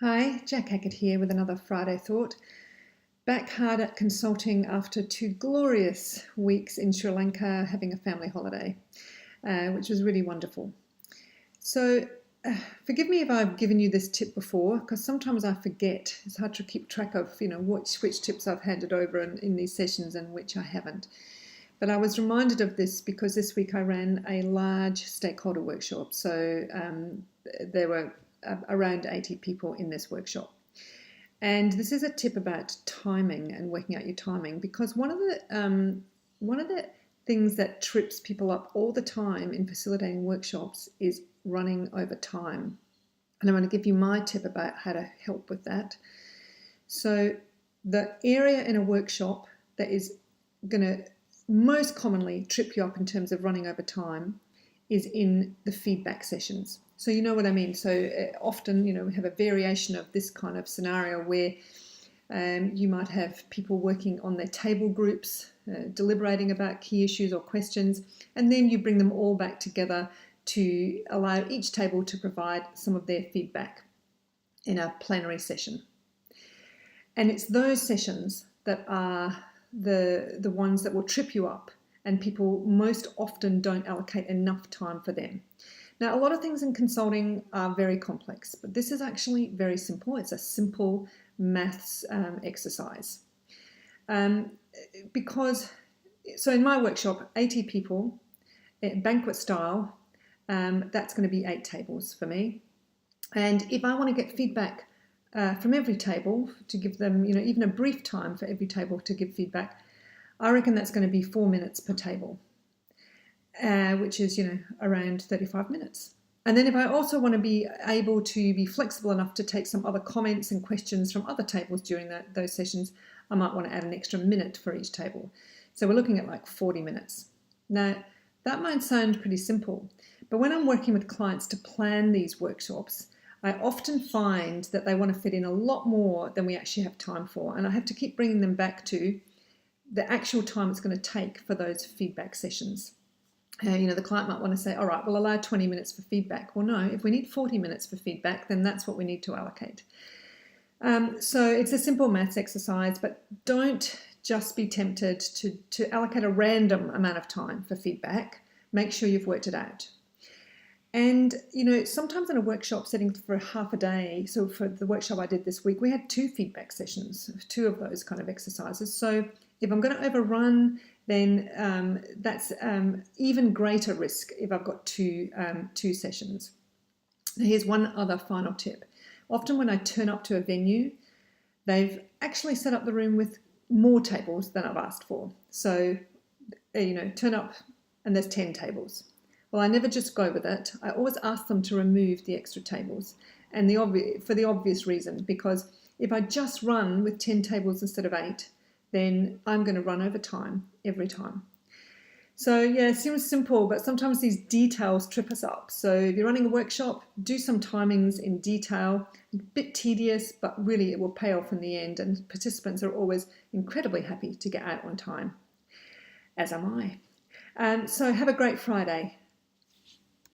Hi, Jacq Hackett here with another Friday Thought. Back hard at consulting after 2 glorious weeks in Sri Lanka having a family holiday, which was really wonderful. So, forgive me if I've given you this tip before, because sometimes I forget. It's hard to keep track of, which tips I've handed over in these sessions and which I haven't. But I was reminded of this because this week I ran a large stakeholder workshop. So there were around 80 people in this workshop. And this is a tip about timing and working out your timing, because one of the things that trips people up all the time in facilitating workshops is running over time. And I'm going to give you my tip about how to help with that. So the area in a workshop that is going to most commonly trip you up in terms of running over time is in the feedback sessions. So you know what I mean. So often, we have a variation of this kind of scenario where you might have people working on their table groups, deliberating about key issues or questions, and then you bring them all back together to allow each table to provide some of their feedback in a plenary session. And it's those sessions that are the ones that will trip you up, and people most often don't allocate enough time for them. Now, a lot of things in consulting are very complex, but this is actually very simple. It's a simple maths exercise. So in my workshop, 80 people, banquet style, that's going to be 8 tables for me. And if I want to get feedback from every table to give them, even a brief time for every table to give feedback, I reckon that's going to be 4 minutes per table. Which is, around 35 minutes. And then if I also want to be able to be flexible enough to take some other comments and questions from other tables during those sessions, I might want to add an extra minute for each table. So we're looking at like 40 minutes. Now, that might sound pretty simple, but when I'm working with clients to plan these workshops, I often find that they want to fit in a lot more than we actually have time for. And I have to keep bringing them back to the actual time it's going to take for those feedback sessions. The client might want to say, all right, we'll allow 20 minutes for feedback. Well, no, if we need 40 minutes for feedback, then that's what we need to allocate. So it's a simple maths exercise, but don't just be tempted to allocate a random amount of time for feedback. Make sure you've worked it out. And, sometimes in a workshop setting for half a day, so for the workshop I did this week, we had 2 feedback sessions, 2 of those kind of exercises. So if I'm going to overrun, then that's even greater risk if I've got two sessions. Now, here's one other final tip. Often when I turn up to a venue, they've actually set up the room with more tables than I've asked for. So, turn up and there's 10 tables. Well, I never just go with it. I always ask them to remove the extra tables, and for the obvious reason, because if I just run with 10 tables instead of 8, then I'm going to run over time every time. So yeah, it seems simple, but sometimes these details trip us up. So if you're running a workshop, do some timings in detail. A bit tedious, but really it will pay off in the end, and participants are always incredibly happy to get out on time, as am I. So have a great Friday.